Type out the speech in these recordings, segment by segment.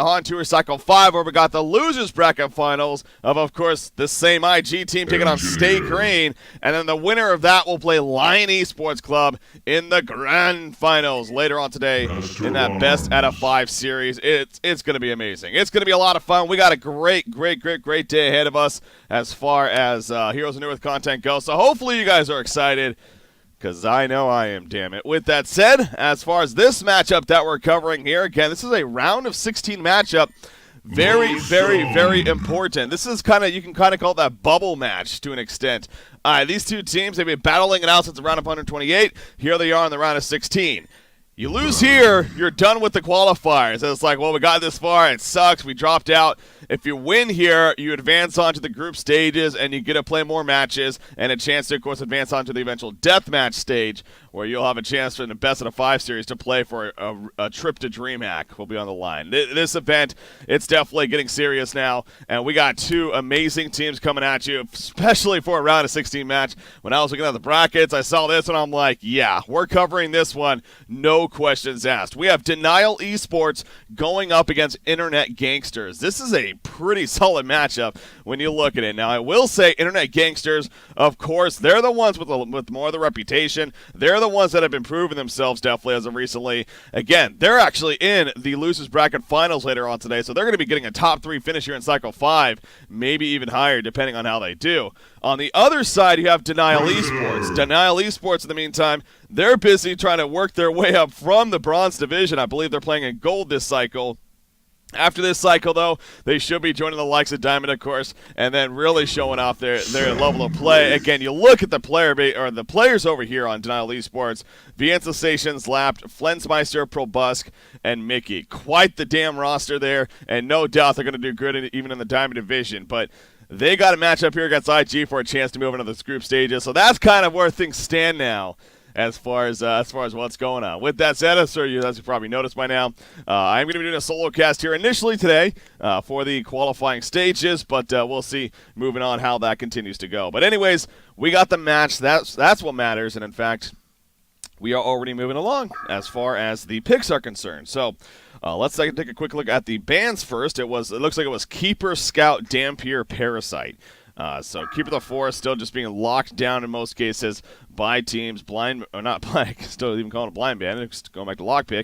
On Tour Cycle 5, where we got the losers bracket finals of course, the same IG team taking on Stay Green, and then the winner of that will play Lion Esports Club in the grand finals later on today in that best out of 5 series. It's going to be amazing. It's going to be a lot of fun. We got a great day ahead of us as far as Heroes of New Earth content goes, so hopefully you guys are excited. Because I know I am, damn it. With that said, as far as this matchup that we're covering here, again, this is a round of 16 matchup. Very important. This is you can kind of call that bubble match to an extent. These two teams, they've been battling it out since the round of 128. Here they are in the round of 16. You lose here, you're done with the qualifiers. It's like, well, we got this far, it sucks, we dropped out. If you win here, you advance on to the group stages, and you get to play more matches, and a chance to, of course, advance on to the eventual deathmatch stage, where you'll have a chance in the best of the 5 series to play for a trip to DreamHack will be on the line. This event, it's definitely getting serious now, and we got 2 amazing teams coming at you, especially for a round of 16 match. When I was looking at the brackets, I saw this, and I'm like, yeah, we're covering this one, no questions asked. We have dnL Esports going up against Internet Gangsters. This is a pretty solid matchup when you look at it. Now, I will say Internet Gangsters, of course, they're the ones with more of the reputation. They're the ones that have been proving themselves definitely as of recently. Again, they're actually in the losers bracket finals later on today, so they're going to be getting a top 3 finish here in Cycle 5, maybe even higher depending on how they do. On the other side, you have dnL Esports. dnL Esports, in the meantime, they're busy trying to work their way up from the bronze division. I believe they're playing in gold this cycle. After this cycle, though, they should be joining the likes of Diamond, of course, and then really showing off their level of play. Again, you look at the the players over here on dnL Esports: VN Sensations, Lapped, Flensmeister, Probusk, and Mickey. Quite the damn roster there, and no doubt they're going to do good even in the Diamond division. But they got a matchup here against IG for a chance to move into the group stages, so that's kind of where things stand now. As far as what's going on. With that said, as you probably noticed by now, I'm going to be doing a solo cast here initially today for the qualifying stages, but we'll see moving on how that continues to go. But anyways, we got the match. That's what matters, and in fact, we are already moving along as far as the picks are concerned. So let's take a quick look at the bans first. It looks like it was Keeper, Scout, Dampier, Parasite. So Keeper the Forest still just being locked down in most cases by teams. Blind, or not blind, still even calling it blind ban, just going back to lockpick.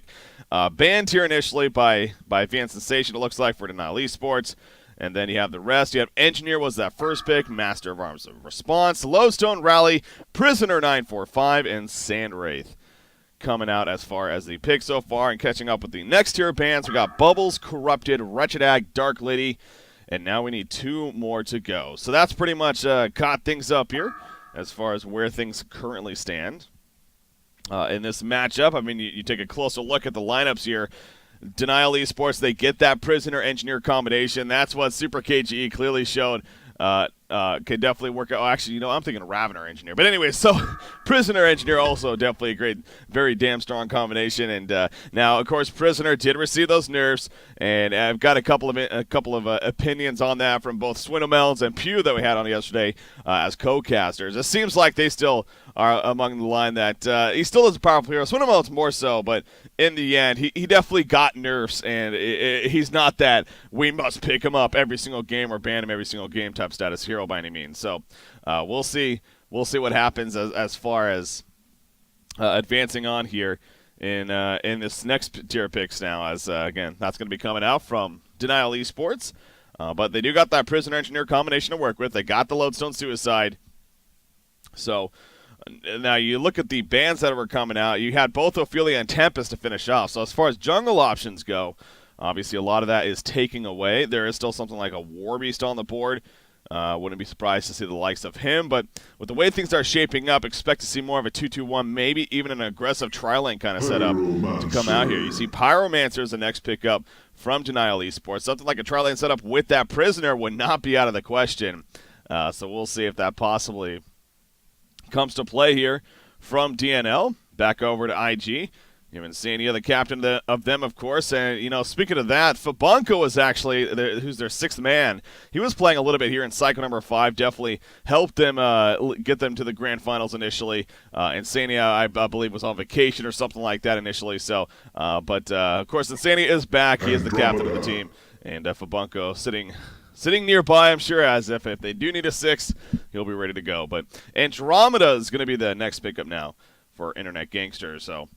Banned here initially by VN Sensation, it looks like, for dnL Esports. And then you have the rest. You have Engineer was that first pick, Master of Arms of Response, Lowstone Rally, Prisoner 945, and Sandwraith coming out as far as the pick so far. And catching up with the next tier of bans, we got Bubbles, Corrupted, Wretched Ag, Dark Lady, and now we need 2 more to go. So that's pretty much caught things up here as far as where things currently stand. In this matchup, I mean, you take a closer look at the lineups here. dnL Esports, they get that Prisoner-Engineer combination. That's what Super KGE clearly showed. Could definitely work out. Oh, actually, I'm thinking Ravener Engineer. But anyway, so Prisoner Engineer also definitely a great, very damn strong combination. And now, of course, Prisoner did receive those nerfs, and I've got a couple of opinions on that from both Swindlemelons and Pew that we had on yesterday as co-casters. It seems like they still are among the line that he still is a powerful hero. Swindlemelons more so, but in the end, he definitely got nerfs, and he's not that we must pick him up every single game or ban him every single game type status hero by any means. So we'll see what happens as far as advancing on here in this next tier of picks now, as again, that's going to be coming out from dnL Esports. But they do got that Prisoner Engineer combination to work with. They got the Lodestone Suicide. So now you look at the bans that were coming out. You had both Ophelia and Tempest to finish off. So as far as jungle options go, obviously a lot of that is taking away. There is still something like a War Beast on the board. Wouldn't be surprised to see the likes of him, but with the way things are shaping up, expect to see more of a 2-2-1, maybe even an aggressive tri-lane kind of setup to come out here. You see Pyromancer is the next pickup from dnL Esports. Something like a tri-lane setup with that Prisoner would not be out of the question. So we'll see if that possibly comes to play here from dnL. Back over to IG. You haven't seen any other captain of them, of course. And, you know, speaking of that, Fabunko is actually, who's their sixth man. He was playing a little bit here in cycle number 5. Definitely helped them get them to the grand finals initially. Insania, I believe, was on vacation or something like that initially. So, but of course, Insania is back. He is the captain of the team. And Fabunko sitting nearby, I'm sure, as if they do need a 6, he'll be ready to go. But Andromeda is going to be the next pickup now for Internet Gangsters. So,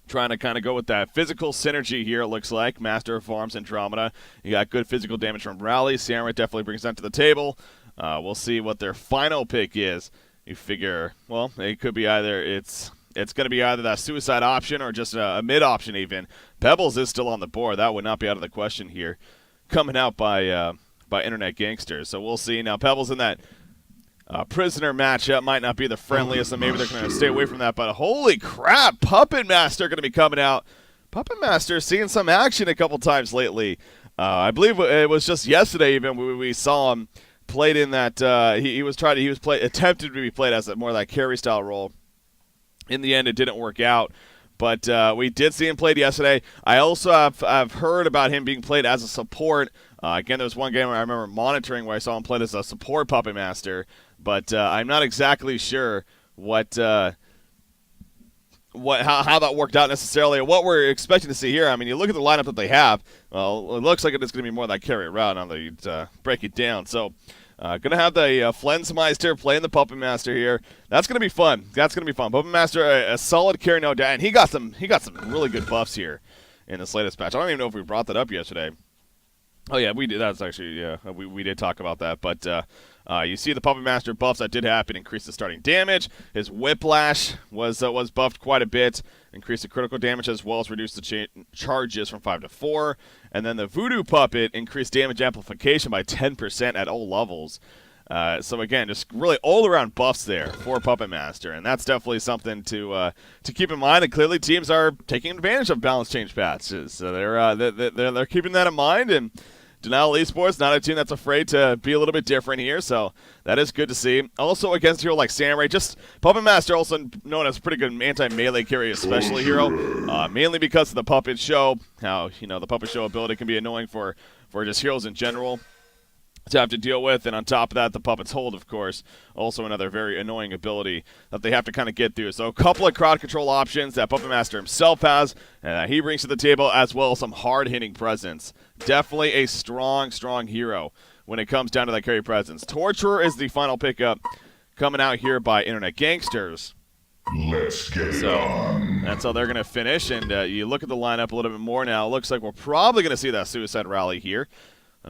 trying to kind of go with that physical synergy here, it looks like. Master of Farms, Andromeda. You got good physical damage from Rally. Samurai definitely brings that to the table. We'll see what their final pick is. You figure, well, it could be either it's going to be either that suicide option or just a mid option even. Pebbles is still on the board. That would not be out of the question here. Coming out by Internet Gangsters. So we'll see. Now, Pebbles in that prisoner matchup might not be the friendliest, and maybe they're going to stay away from that. But holy crap, Puppet Master going to be coming out. Puppet Master seeing some action a couple times lately. I believe it was just yesterday even we saw him played in that. He attempted to be played as more of that carry style role. In the end, it didn't work out. But we did see him played yesterday. I also have heard about him being played as a support. Again, there was one game where I remember monitoring where I saw him played as a support Puppet Master. But I'm not exactly sure how that worked out necessarily, or what we're expecting to see here. I mean, you look at the lineup that they have. Well, it looks like it's going to be more of that carry route now that you break it down. So, going to have the Flensmeister playing the Puppet Master here. That's going to be fun. Puppet Master, a solid carry, no doubt, and he got some really good buffs here in this latest patch. I don't even know if we brought that up yesterday. Oh yeah, we did. That's actually we did talk about that, but. You see the Puppet Master buffs that did happen, increase the starting damage. His Whiplash was buffed quite a bit, increased the critical damage as well as reduced the charges from 5 to 4. And then the Voodoo Puppet increased damage amplification by 10% at all levels. So again, just really all-around buffs there for Puppet Master, and that's definitely something to keep in mind. And clearly, teams are taking advantage of balance change patches, so they're keeping that in mind. And dnL Esports, not a team that's afraid to be a little bit different here, so that is good to see. Also, against a hero like Samurai, just Puppet Master, also known as a pretty good anti-melee carry, especially hero, mainly because of the Puppet Show. How, the Puppet Show ability can be annoying for just heroes in general to have to deal with, and on top of that, the Puppet's Hold, of course, also another very annoying ability that they have to kind of get through. So a couple of crowd control options that Puppet Master himself has, and that he brings to the table, as well as some hard-hitting presence. Definitely a strong hero when it comes down to that carry presence. Torturer is the final pickup coming out here by Internet Gangsters. Let's get it on. That's how they're going to finish, and you look at the lineup a little bit more now. It looks like we're probably going to see that Suicide Rally here.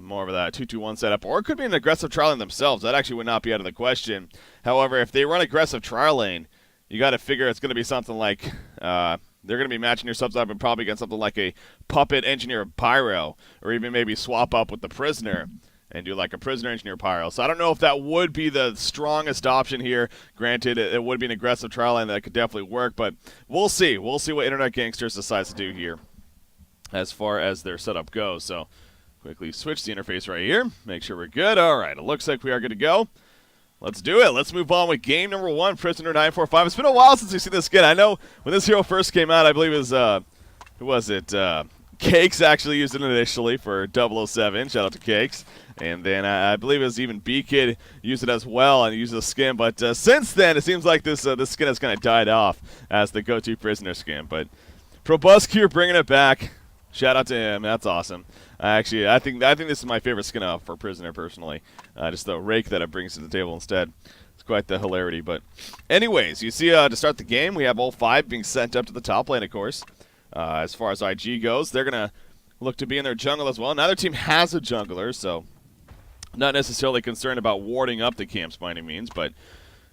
More of that 2-2-1 setup, or it could be an aggressive trial lane themselves. That actually would not be out of the question. However, if they run aggressive trial lane, you got to figure it's going to be something like they're going to be matching your subs up and probably against something like a Puppet Engineer Pyro, or even maybe swap up with the Prisoner and do like a Prisoner Engineer Pyro. So I don't know if that would be the strongest option here. Granted, it would be an aggressive trial lane that could definitely work, but we'll see. We'll see what Internet Gangsters decides to do here as far as their setup goes. So quickly switch the interface right here. Make sure we're good. All right, it looks like we are good to go. Let's do it. Let's move on with game number 1, Prisoner 945. It's been a while since we've seen this skin. I know when this hero first came out, I believe it was, who was it? Cakes actually used it initially for 007. Shout out to Cakes. And then I believe it was even B-Kid used it as well and used the skin. But since then, it seems like this skin has kind of died off as the go-to Prisoner skin. But Probusk here bringing it back. Shout out to him. That's awesome. Actually, I think this is my favorite skin up for Prisoner personally. Just the rake that it brings to the table instead. It's quite the hilarity. But anyways, you see to start the game, we have all 5 being sent up to the top lane, of course. As far as IG goes, they're going to look to be in their jungle as well. Neither team has a jungler, so not necessarily concerned about warding up the camps by any means. But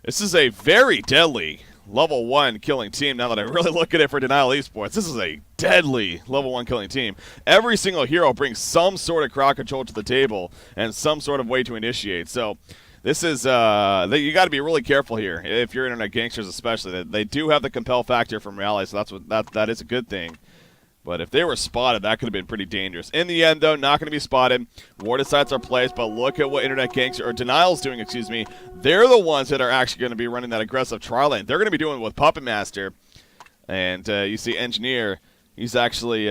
this is a very deadly level 1 killing team. Now that I really look at it for dnL Esports, this is a deadly level 1 killing team. Every single hero brings some sort of crowd control to the table and some sort of way to initiate. So this is you got to be really careful here if you're Internet Gangsters, especially. They do have the compel factor from Rally, so that is a good thing. But if they were spotted, that could have been pretty dangerous. In the end, though, not going to be spotted. Warded sites are placed, but look at what Internet Gangster, or dnL's doing, excuse me. They're the ones that are actually going to be running that aggressive trial lane. They're going to be doing it with Puppet Master. And you see Engineer, he's actually,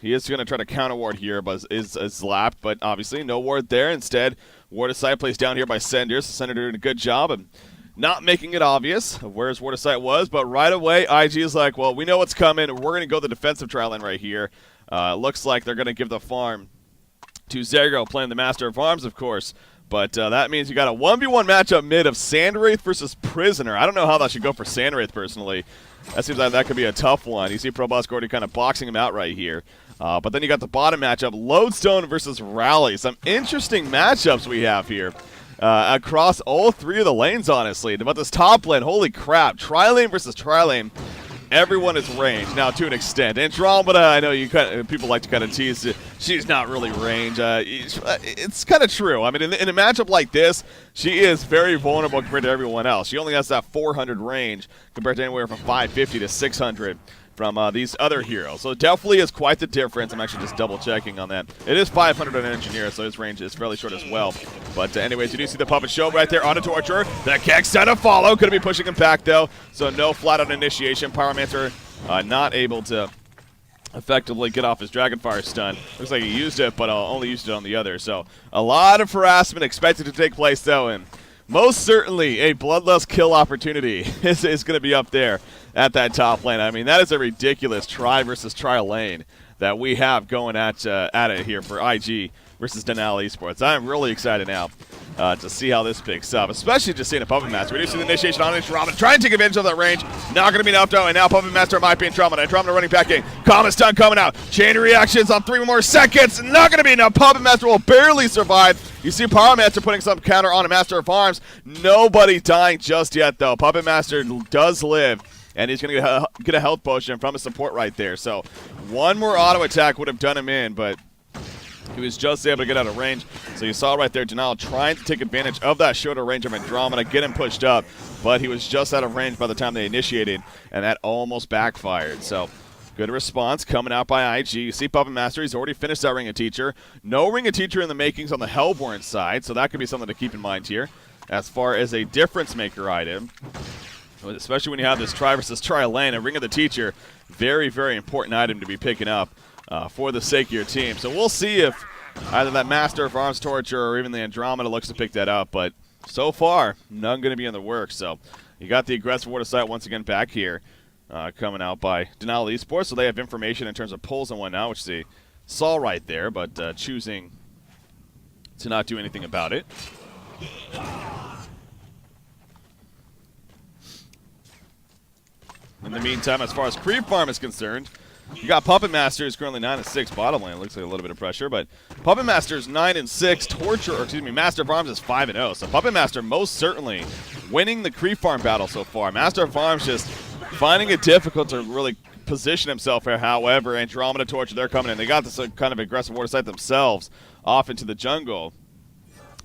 he is going to try to counter ward here, but is lapped. But obviously, no ward there. Instead, ward of sight plays down here by Sender. So Sender doing a good job of not making it obvious of where his ward of sight was. But right away, IG is like, well, we know what's coming. We're going to go the defensive trial lane right here. Looks like they're going to give the farm to Zergo, playing the Master of Arms, of course. But that means you got a 1v1 matchup mid of Sandwraith versus Prisoner. I don't know how that should go for Sandwraith, personally. That seems like that could be a tough one. You see Probosk already kind of boxing him out right here. But then you got the bottom matchup, Lodestone versus Rally. Some interesting matchups we have here across all three of the lanes, honestly. But this top lane, holy crap. Tri-lane versus Tri-lane. Everyone is ranged now to an extent. Andromeda, I know people like to kind of tease. She's not really range. It's kind of true. I mean, in a matchup like this, she is very vulnerable compared to everyone else. She only has that 400 range compared to anywhere from 550 to 600 from these other heroes. So it definitely is quite the difference. I'm actually just double checking on that. It is 500 on an Engineer, so his range is fairly short as well. But anyways, you do see the Puppet Show right there on a Torture. The Keck set to follow. Could be pushing him back, though. So no flat-out initiation. Pyromancer not able to effectively get off his Dragonfire stun. Looks like he used it, but only used it on the other. So a lot of harassment expected to take place, though, and most certainly a bloodlust kill opportunity is going to be up there at that top lane. I mean, that is a ridiculous try versus try lane that we have going at it here for IG versus dnL Esports. I'm really excited now to see how this picks up, especially just seeing a Puppet Master. We do see the initiation on Andromeda, trying to take advantage of that range. Not going to be enough, though, and now Puppet Master might be Andromeda. Andromeda running back in. Common stun coming out. Chain reactions on 3 more seconds. Not going to be enough. Puppet Master will barely survive. You see Pyromancer putting some counter on a Master of Arms. Nobody dying just yet, though. Puppet Master does live, and he's going to get a health potion from a support right there. So one more auto attack would have done him in, but he was just able to get out of range. So you saw right there dnL trying to take advantage of that shorter range of Andromeda, get him pushed up, but he was just out of range by the time they initiated, and that almost backfired. So good response coming out by IG. You see Puppet Master, he's already finished that Ring of Teacher. No Ring of Teacher in the makings on the Hellborn side, so that could be something to keep in mind here as far as a difference maker item. Especially when you have this try versus try lane, a Ring of the Teacher, very, very important item to be picking up for the sake of your team. So we'll see if either that Master of Arms Torture or even the Andromeda looks to pick that up, but so far, none going to be in the works. So you got the aggressive ward of sight once again back here, coming out by dnL Esports, so they have information in terms of pulls and whatnot, which they saw right there, but choosing to not do anything about it. In the meantime, as far as creep farm is concerned, you got Puppet Master, who's currently 9-6 bottom lane. Looks like a little bit of pressure, but Puppet Master's 9-6. Torture, or excuse me, Master of Arms is 5-0. So Puppet Master most certainly winning the creep farm battle so far. Master of Arms just finding it difficult to really position himself here. However, Andromeda Torture, they're coming in. They got this kind of aggressive ward of sight themselves off into the jungle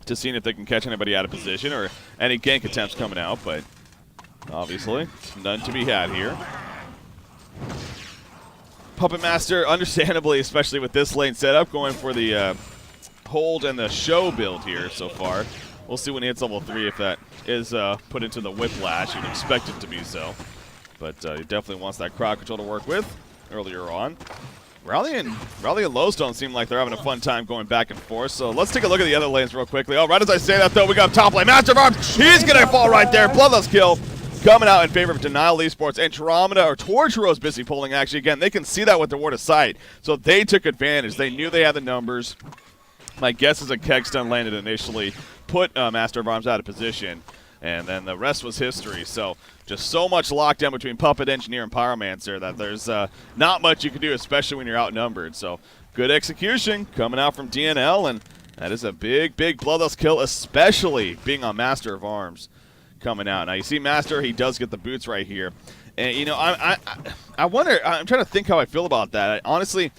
to seeing if they can catch anybody out of position or any gank attempts coming out, but obviously none to be had here. Puppet Master, understandably, especially with this lane setup, going for the hold and the show build here so far. We'll see when he hits level 3 if that is put into the Whiplash. You'd expect it to be so. But he definitely wants that crowd control to work with earlier on. Rally and Lowstone seem like they're having a fun time going back and forth. So let's take a look at the other lanes real quickly. Oh, right as I say that, though, we got top lane. Master of Arms, he's going to fall right there. Bloodlust kill. Coming out in favor of dnL Esports. Andromeda, or Torture is busy pulling, actually. Again, they can see that with their ward of sight. So they took advantage. They knew they had the numbers. My guess is a Keg stun landed initially, put Master of Arms out of position, and then the rest was history. So just so much lockdown between Puppet, Engineer, and Pyromancer that there's not much you can do, especially when you're outnumbered. So good execution coming out from dnL, and that is a big, big bloodlust kill, especially being on Master of Arms coming out. Now you see Master, he does get the boots right here, and you know I wonder. I'm trying to think how I feel about that. Honestly,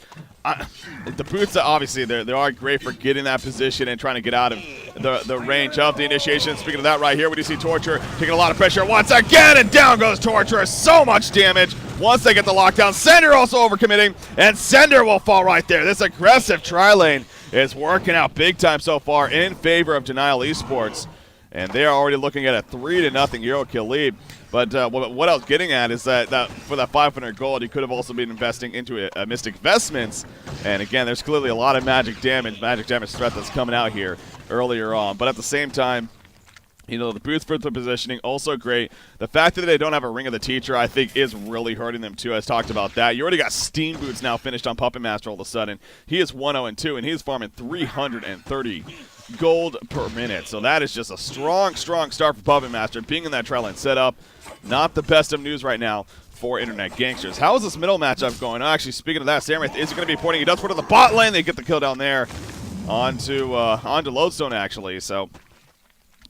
the boots obviously they are great for getting that position and trying to get out of the range of the initiation. Speaking of that, right here we do see Torture taking a lot of pressure once again, and down goes Torture. So much damage once they get the lockdown. Sender also overcommitting, and Sender will fall right there. This aggressive tri lane is working out big time so far in favor of dnL Esports. and they are already looking at a 3-0 hero kill lead. But what I was getting at is that for that 500 gold, he could have also been investing into a Mystic Vestments. And again, there's clearly a lot of magic damage threat that's coming out here earlier on. But at the same time, you know, the boost for the positioning, also great. The fact that they don't have a Ring of the Teacher, I think, is really hurting them, too. I talked about that. You already got Steam Boots now finished on Puppet Master all of a sudden. He is 1-0-2, and he's farming 330 gold per minute. So that is just a strong, strong start for Puppet Master. Being in that trial line setup, not the best of news right now for Internet Gangsters. How is this middle matchup going? Actually, speaking of that, Samwraith is going to be pointing. He does put to the bot lane. They get the kill down there onto Lodestone, actually. So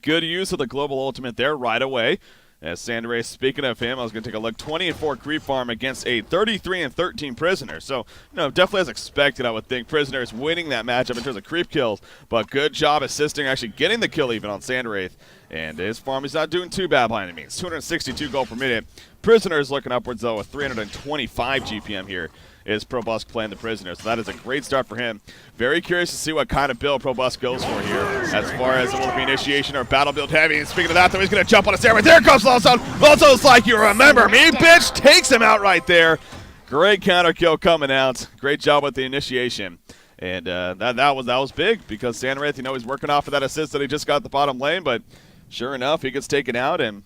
good use of the global ultimate there right away. As Sandray, speaking of him, I was going to take a look. 20-4 creep farm against a 33-13 Prisoner. So, you know, definitely as expected, I would think. Prisoner is winning that matchup in terms of creep kills, but good job assisting, actually getting the kill even on Sandwraith. And his farm is not doing too bad by any means. 262 gold per minute. Prisoner is looking upwards, though, with 325 GPM here. Is Probusk playing the Prisoner, so that is a great start for him. Very curious to see what kind of build Probusk goes for here, as far as will it be initiation or battle build heavy. And speaking of that, though, he's going to jump on a stairway. There comes Lodestone. Lodestone's like, you remember me, bitch. Takes him out right there. Great counter kill coming out. Great job with the initiation. And that was big, because Sandwraith, you know, he's working off of that assist that he just got at the bottom lane, but sure enough, he gets taken out and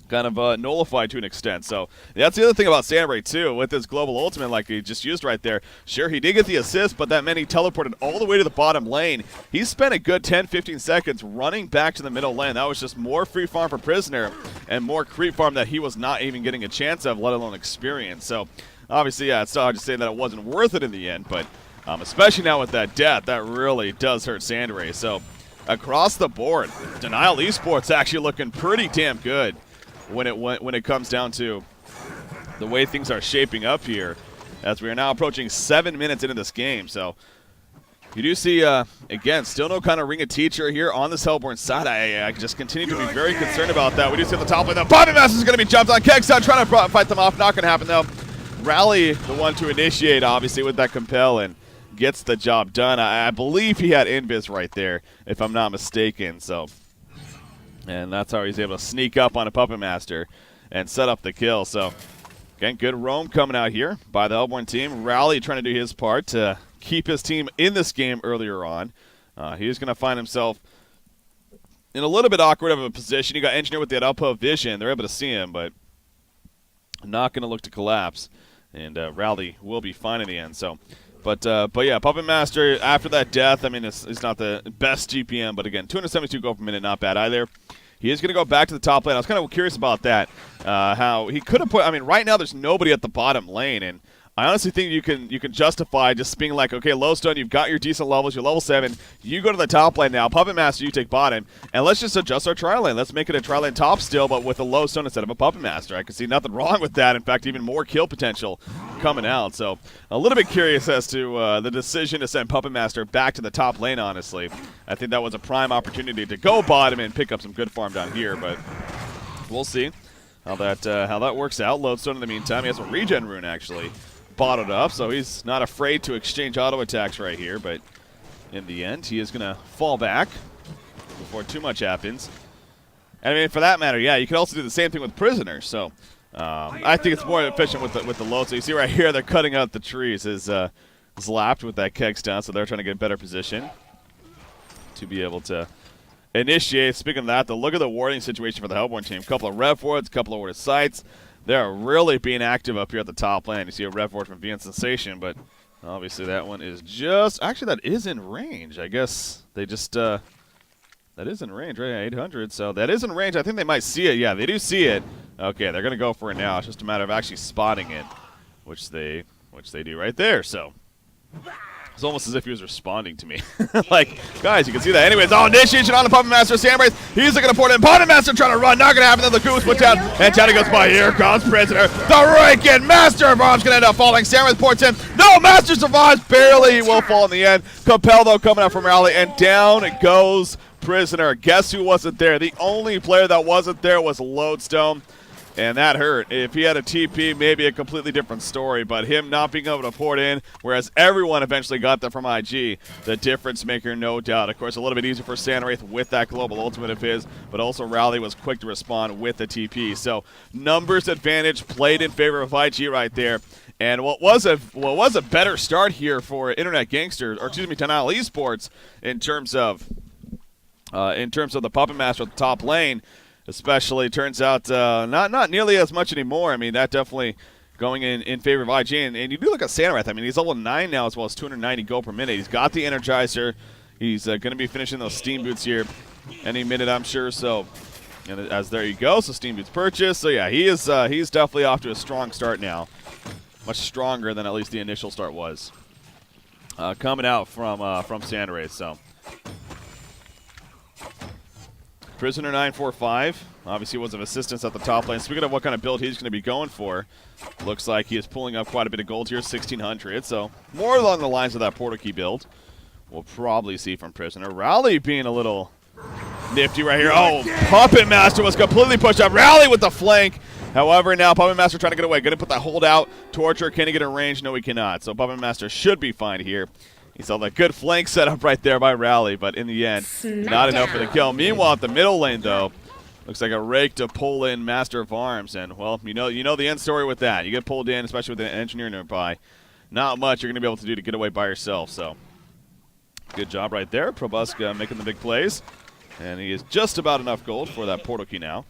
kind of nullified to an extent. So that's the other thing about Sandray too, with his global ultimate like he just used right there. Sure, he did get the assist, but that meant he teleported all the way to the bottom lane. He spent a good 10-15 seconds running back to the middle lane. That was just more free farm for Prisoner and more creep farm that he was not even getting a chance of, let alone experience. So obviously, yeah, it's still hard to say that it wasn't worth it in the end, but especially now with that death, that really does hurt Sandray. So across the board, dnL Esports actually looking pretty damn good when it comes down to the way things are shaping up here, as we are now approaching 7 minutes into this game. So you do see, again, still no kind of Ring of Teacher here on this Hellborn side. I just continue to be very concerned about that. We do see at the top lane, the Puppet Master is going to be jumped on. Kegstown trying to fight them off. Not going to happen, though. Rally, the one to initiate, obviously, with that compel, and gets the job done. I believe he had invis right there, if I'm not mistaken. So, and that's how he's able to sneak up on a Puppet Master and set up the kill. So, again, good roam coming out here by the Hellborn team. Rally trying to do his part to keep his team in this game earlier on. He's going to find himself in a little bit awkward of a position. He got Engineer with that Uppo vision. They're able to see him, but not going to look to collapse. And Rally will be fine in the end. So, but yeah, Puppet Master, after that death, I mean, it's not the best GPM, but again, 272 gold per minute, not bad either. He is going to go back to the top lane. I was kind of curious about that, how he could have put, I mean, right now there's nobody at the bottom lane, and I honestly think you can justify just being like, okay, Lowstone, you've got your decent levels, you're level 7, you go to the top lane now, Puppet Master, you take bottom, and let's just adjust our tri lane. Let's make it a tri lane top still, but with a Lowstone instead of a Puppet Master. I can see nothing wrong with that. In fact, even more kill potential coming out. So a little bit curious as to the decision to send Puppet Master back to the top lane, honestly. I think that was a prime opportunity to go bottom and pick up some good farm down here, but we'll see how that works out. Lodestone, in the meantime, he has a regen rune, actually, bottled up, so he's not afraid to exchange auto attacks right here, but in the end, he is going to fall back before too much happens. And I mean, for that matter, yeah, you could also do the same thing with Prisoners, so I think it's more efficient with the load. So you see right here, they're cutting out the trees. Is lapped with that keg stun, so they're trying to get a better position to be able to initiate. Speaking of that, look at the warding situation for the Hellborn team. A couple of rev wards, a couple of warded sites. They're really being active up here at the top lane. You see a rev ward from VN Sensation, but obviously that one is just... Actually, that is in range. I guess they just... that is in range, right? 800, so that is in range. I think they might see it. Yeah, they do see it. Okay, they're going to go for it now. It's just a matter of actually spotting it, which they do right there, so... It's almost as if he was responding to me. Like, guys, you can see that. Anyways, initiation on the Puppet Master. Sandbrace, he's looking to port in. Puppet Master trying to run. Not going to happen. Then the Goose puts down. And Teddy goes by. Here comes Prisoner. The Raken Master of Arms going to end up falling. Sandbrace ports in. No, Master survives. Barely will fall in the end. Compel, though, coming out from Rally. And down goes Prisoner. Guess who wasn't there? The only player that wasn't there was Lodestone. and that hurt. If he had a TP, maybe a completely different story, but him not being able to pour it in, whereas everyone eventually got that from IG, the difference maker, no doubt. Of course, a little bit easier for Sandwraith with that global ultimate of his, but also Rally was quick to respond with the TP. So numbers advantage played in favor of IG right there. And what was a better start here for Internet Gangsters, or excuse me, dnL Esports, in terms of the Puppet Master at the top lane. Especially, turns out not nearly as much anymore. I mean, that definitely going in favor of IG. And you do look at Sandwraith. I mean, he's level 9 now as well as 290 gold per minute. He's got the Energizer. He's going to be finishing those Steam Boots here any minute, I'm sure. So, and as there you go, so Steam Boots purchased. So, yeah, he's definitely off to a strong start now. Much stronger than at least the initial start was. Coming out from Sandwraith, so. Prisoner 945 obviously was of assistance at the top lane. Speaking of what kind of build he's going to be going for, looks like he is pulling up quite a bit of gold here, 1,600. So more along the lines of that portal key build. We'll probably see from Prisoner. Rally being a little nifty right here. Oh, Puppet Master was completely pushed up. Rally with the flank. However, now Puppet Master trying to get away. Going to put that hold out. Torture, can he get a range? No, he cannot. So Puppet Master should be fine here. He saw that good flank setup right there by Rally, but in the end, not enough for the kill. Meanwhile, at the middle lane, though, looks like a rake to pull in Master of Arms, and, well, you know the end story with that. You get pulled in, especially with an engineer nearby. Not much you're going to be able to do to get away by yourself, so good job right there. Probuska making the big plays, and he is just about enough gold for that portal key now.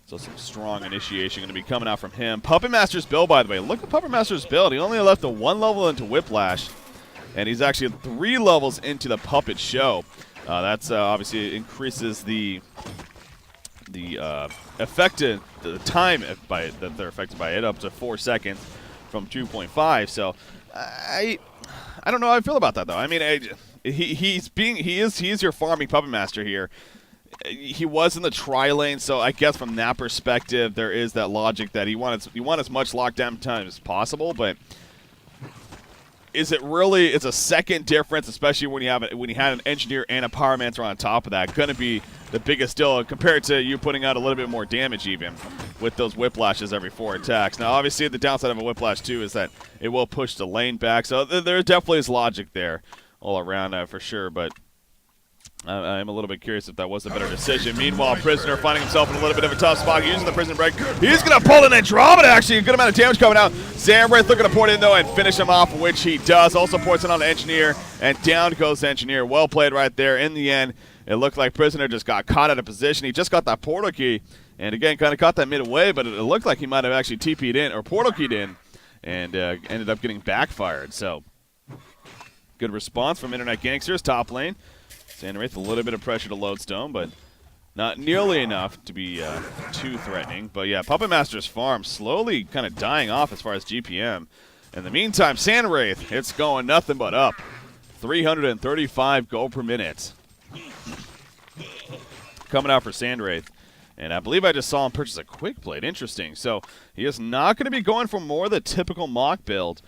So some strong initiation going to be coming out from him. Puppet Master's build, by the way. Look at Puppet Master's build. He only left the 1 level into Whiplash. And he's actually 3 levels into the Puppet Show. That's obviously increases the affected the time that they're affected by it up to 4 seconds from 2.5. So I don't know how I feel about that though. I mean, he is your farming Puppet Master here. He was in the tri lane, so I guess from that perspective there is that logic that you want as much lockdown time as possible, but. Is it really? It's a second difference, especially when you had an engineer and a power mancer on top of that. Going to be the biggest deal compared to you putting out a little bit more damage even with those whiplashes every 4 attacks. Now, obviously, the downside of a whiplash too is that it will push the lane back. So there definitely is logic there all around for sure. But I'm a little bit curious if that was a better decision. Meanwhile, Prisoner finding himself in a little bit of a tough spot, using the Prison Break. He's going to pull in Andromeda, actually. A good amount of damage coming out. Sandwraith looking to port in, though, and finish him off, which he does. Also ports in on the Engineer, and down goes the Engineer. Well played right there. In the end, it looked like Prisoner just got caught out of position. He just got that portal key, and again, kind of caught that midway, but it looked like he might have actually TP'd in, or portal keyed in, and ended up getting backfired. So, good response from Internet Gangsters, top lane. Sandwraith, a little bit of pressure to Lodestone, but not nearly enough to be too threatening. But yeah, Puppet Master's farm slowly kind of dying off as far as GPM. In the meantime, Sandwraith, it's going nothing but up. 335 gold per minute. Coming out for Sandwraith. And I believe I just saw him purchase a Quick Blade. Interesting. So he is not going to be going for more the typical mock build.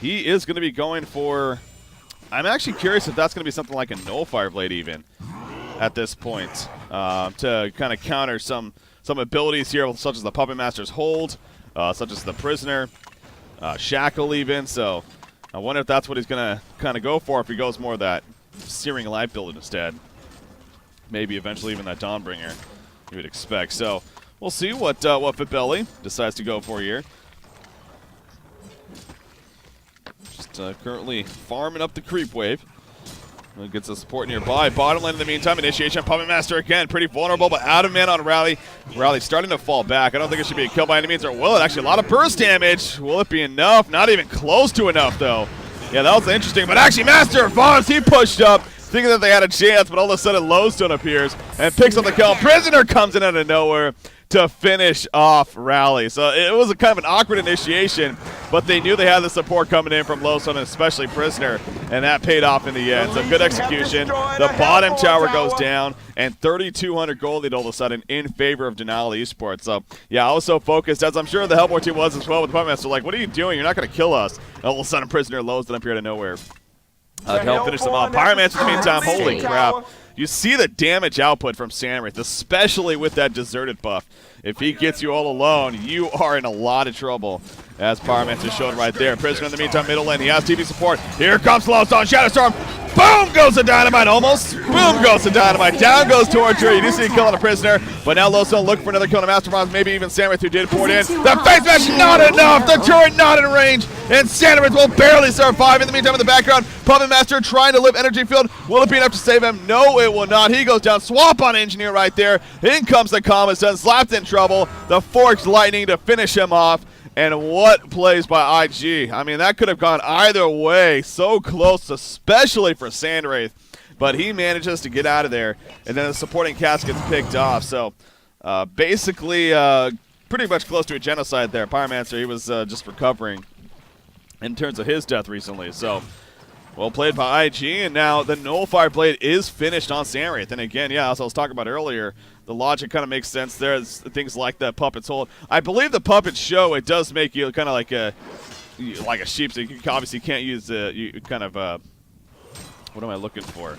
He is going to be going for... I'm actually curious if that's going to be something like a Nullfire Blade even at this point to kind of counter some abilities here, such as the Puppet Master's Hold, such as the Prisoner, Shackle even. So I wonder if that's what he's going to kind of go for if he goes more of that Searing Light build instead. Maybe eventually even that Dawnbringer you would expect. So we'll see what Fitbelly decides to go for here. Currently farming up the creep wave. Gets the support nearby. Bottom lane in the meantime. Initiation. Puppet Master again. Pretty vulnerable, but out of man on Rally. Rally starting to fall back. I don't think it should be a kill by any means, or will it? Actually, a lot of burst damage. Will it be enough? Not even close to enough, though. Yeah, that was interesting. But actually, Master of Arms, he pushed up, thinking that they had a chance, but all of a sudden, Lodestone appears and picks up the kill. Prisoner comes in out of nowhere to finish off Rally. So it was a kind of an awkward initiation, but they knew they had the support coming in from Lodestone, and especially Prisoner, and that paid off in the end. So good execution. The bottom tower goes down, and 3,200 gold lead all of a sudden in favor of dnL Esports. So yeah, I was so focused, as I'm sure the Hellboy team was as well, with the Puppet Master like, what are you doing? You're not going to kill us. And all of a sudden, Prisoner Lodestone up here out of nowhere. To help finish them off. Pyromancer in the meantime, holy crap. You see the damage output from Sandwraith, especially with that deserted buff. If he gets you all alone, you are in a lot of trouble, as Pyromancer showed right there. Prisoner in the meantime, middle lane. He has TV support. Here comes Slowstone, Shadowstorm. Boom goes the Dynamite, almost. Boom goes the Dynamite. Down goes Torture. You do see a kill on a Prisoner, but now Lowstone looking for another kill on a Master Bombs. Maybe even Sandwich, who did pour it in. The face mash not enough. The turret not in range, and Sandwich will barely survive. In the meantime, in the background, Puppet Master trying to live energy field. Will it be enough to save him? No, it will not. He goes down. Swap on Engineer right there. In comes the Kama Sun, slapped in trouble. The Forked Lightning to finish him off. And what plays by IG. I mean, that could have gone either way. So close, especially for Sandwraith. But he manages to get out of there. And then the supporting cast gets picked off. So basically pretty much close to a genocide there. Pyromancer, he was just recovering in terms of his death recently. So well played by IG. And now the Nullfire Blade is finished on Sandwraith. And again, yeah, as I was talking about earlier, the logic kind of makes sense there. It's things like that Puppet's hold. I believe the Puppet show, it does make you kind of like a sheep. So you obviously can't use you kind of what am I looking for?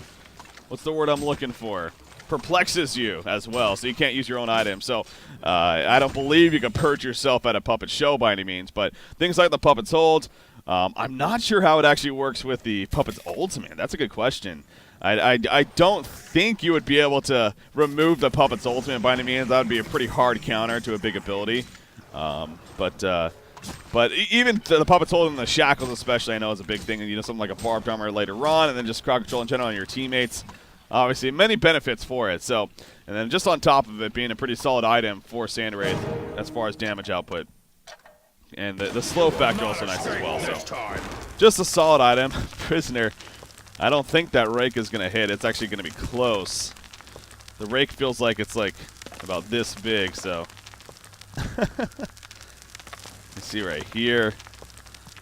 What's the word I'm looking for? Perplexes you as well, so you can't use your own item. So I don't believe you can purge yourself at a Puppet show by any means. But things like the Puppet's hold, I'm not sure how it actually works with the Puppet's ultimate. That's a good question. I don't think you would be able to remove the Puppet's ultimate by any means. That would be a pretty hard counter to a big ability. But even the Puppet's holding the shackles especially, I know is a big thing. And you know, something like a barbed armor later on, and then just crowd control in general on your teammates. Obviously, many benefits for it. So, and then just on top of it being a pretty solid item for Sandwraith as far as damage output. And the slow factor also nice as well. So, just a solid item. Prisoner. I don't think that rake is going to hit. It's actually going to be close. The rake feels like it's like about this big, so. You see right here.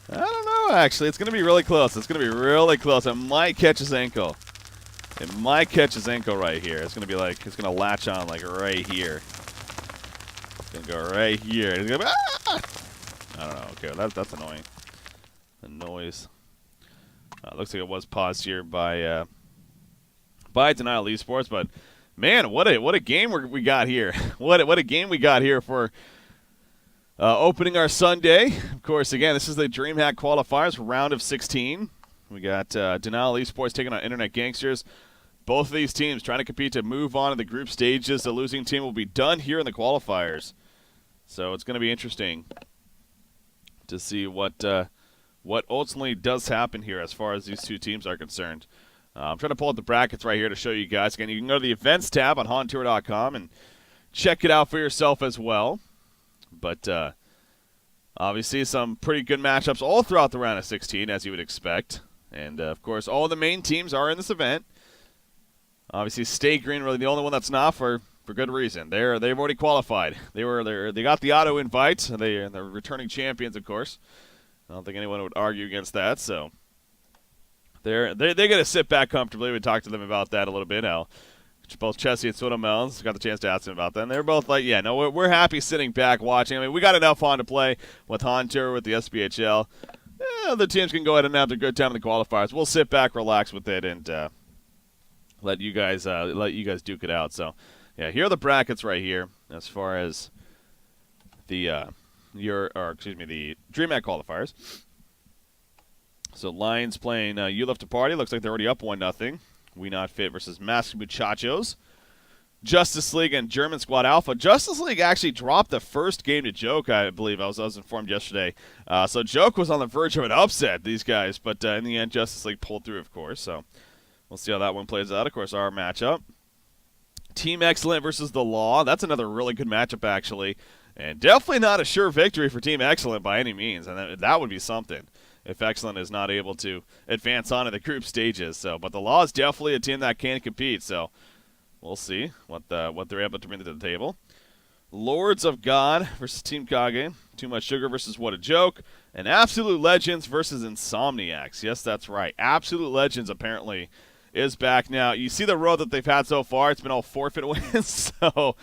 I don't know, actually. It's going to be really close. It's going to be really close. It might catch his ankle. It might catch his ankle right here. It's going to be like, it's going to latch on like right here. It's going to go right here. It's going to be, ah! I don't know. Okay, that's annoying. The noise. Looks like it was paused here by dnL Esports, but man, what a game we got here! what a game we got here for opening our Sunday. Of course, again, this is the DreamHack qualifiers, round of 16. We got dnL Esports taking on Internet Gangsters. Both of these teams trying to compete to move on to the group stages. The losing team will be done here in the qualifiers, so it's going to be interesting to see what ultimately does happen here as far as these two teams are concerned. I'm trying to pull up the brackets right here to show you guys. Again, you can go to the events tab on HauntTour.com and check it out for yourself as well. But obviously some pretty good matchups all throughout the round of 16, as you would expect. And, of course, all the main teams are in this event. Obviously, Stay Green really the only one that's not for good reason. They've already qualified. They got the auto invite. They're returning champions, of course. I don't think anyone would argue against that, so they're going to sit back comfortably. We talked to them about that a little bit. How both Chessie and Soda Melons got the chance to ask them about that. And they're both like, yeah, no, we're happy sitting back watching. I mean, we got enough on to play with Haunter, with the SPHL. Other teams can go ahead and have a good time in the qualifiers. We'll sit back, relax with it, and let you guys duke it out. So, yeah, here are the brackets right here as far as the the DreamHack qualifiers. So Lions playing You Left to Party. Looks like they're already up 1-0. We Not Fit versus Masked Muchachos. Justice League and German Squad Alpha. Justice League actually dropped the first game to Joke, I believe. I was informed yesterday. So Joke was on the verge of an upset, these guys. But in the end, Justice League pulled through, of course. So we'll see how that one plays out. Of course, our matchup. Team Excellent versus The Law. That's another really good matchup, actually. And definitely not a sure victory for Team Excellent by any means. And that would be something if Excellent is not able to advance on to the group stages. So, but The Law is definitely a team that can compete. So we'll see what they're able to bring to the table. Lords of God versus Team Kage. Too Much Sugar versus What a Joke. And Absolute Legends versus Insomniacs. Yes, that's right. Absolute Legends apparently is back now. You see the road that they've had so far. It's been all forfeit wins. So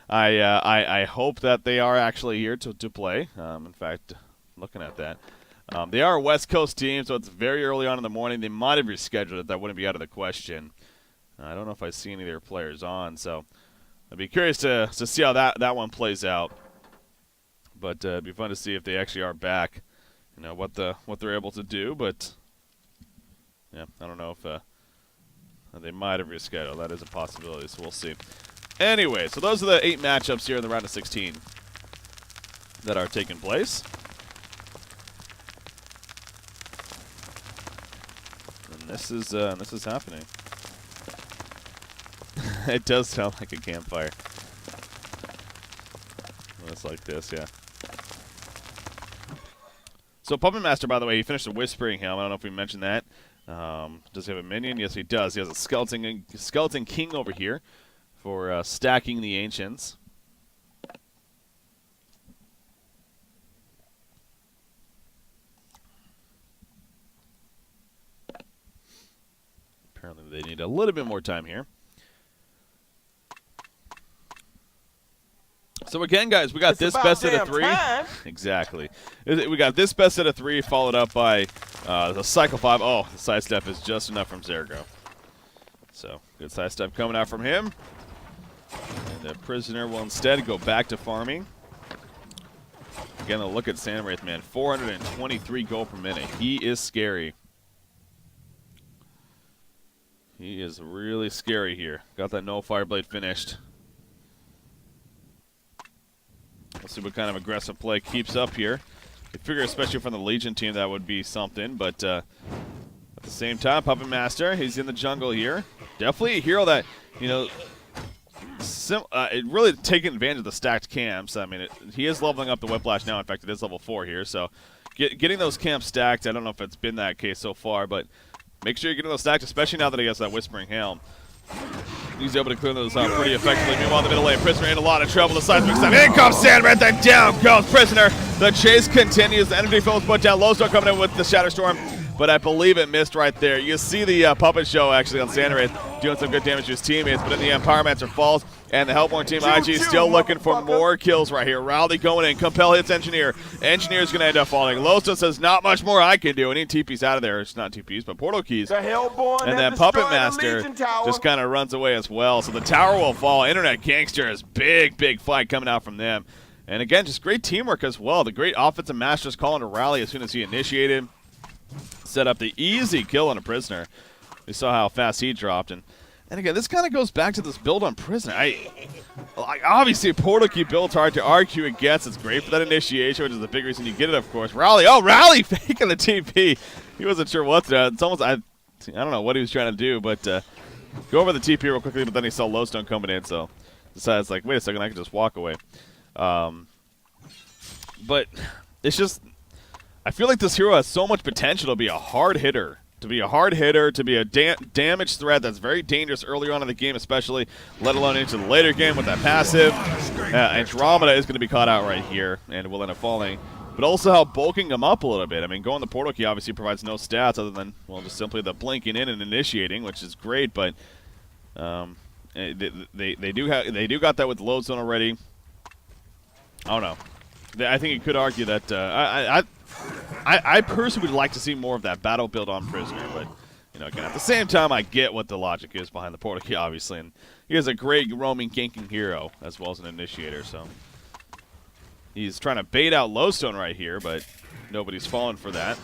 I hope that they are actually here to play. In fact, looking at that, they are a West Coast team, so it's very early on in the morning. They might have rescheduled it. That wouldn't be out of the question. I don't know if I see any of their players on, so I'd be curious to see how that one plays out. But it'd be fun to see if they actually are back. You know what they're able to do. But yeah, I don't know if they might have rescheduled. That is a possibility. So we'll see. Anyway, so those are the 8 matchups here in the round of 16 that are taking place. And this is happening. It does sound like a campfire. Well, it's like this, yeah. So Puppet Master, by the way, he finished a Whispering Helm. I don't know if we mentioned that. Does he have a minion? Yes, he does. He has a Skeleton King over here for stacking the Ancients. Apparently they need a little bit more time here. So again, guys, we got this best out of 3. Exactly. We got this best out of 3 followed up by the Cycle 5. Oh, the sidestep is just enough from Zergo. So good sidestep coming out from him. And the Prisoner will instead go back to farming. Again, a look at Sandwraith, man. 423 gold per minute. He is scary. He is really scary here. Got that no Fireblade finished. Let's see what kind of aggressive play keeps up here. I figure, especially from the Legion team, that would be something. But at the same time, Puppet Master, he's in the jungle here. Definitely a hero that, you know, really taking advantage of the stacked camps. I mean, he is leveling up the Whiplash now. In fact, it is level 4 here. So getting those camps stacked, I don't know if it's been that case so far, but make sure you're getting those stacked, especially now that he has that Whispering Helm. He's able to clear those out pretty effectively. Meanwhile, the middle lane, Prisoner in a lot of trouble. The seismic stun. In comes Sandwraith, then down goes Prisoner. The chase continues. The energy films put down. Lowstone coming in with the Shadow Storm, but I believe it missed right there. You see the puppet show actually on Sandwraith doing some good damage to his teammates, but in the end, Pyromancer falls, and the Hellborn team IG still looking for more kills right here. Rowley going in. Compel hits Engineer. Engineer's going to end up falling. Lowstone says, not much more I can do, and he TP's out of there. It's not TP's, but Portal Keys. The Hellborn and then Puppet Master just kind of runs away as well. So the tower will fall. Internet Gangsters, big fight coming out from them. And again, just great teamwork as well. The great offensive Masters calling to rally as soon as he initiated. Set up the easy kill on a Prisoner. We saw how fast he dropped. And again, this kind of goes back to this build on Prisoner. Obviously, Portal Key build's hard to argue against. It's great for that initiation, which is the big reason you get it, of course. Rowley, Rowley faking the TP. He wasn't sure what to do. It's almost, I don't know what he was trying to do, but go over the TP real quickly, but then he saw Lowstone coming in, so decides, like, wait a second, I can just walk away. But it's just, I feel like this hero has so much potential to be a hard hitter. To be a damage threat that's very dangerous earlier on in the game, especially, let alone into the later game with that passive. Andromeda is going to be caught out right here and will end up falling. But also how bulking him up a little bit. I mean, going the Portal Key obviously provides no stats other than, well, just simply the blinking in and initiating, which is great. But they do got that with the Lodestone already. I don't know. I think you could argue that I personally would like to see more of that battle build on Prisoner, but you know, again, at the same time, I get what the logic is behind the Portal Key, obviously, and he is a great roaming ganking hero as well as an initiator. So he's trying to bait out Lowstone right here, but nobody's falling for that.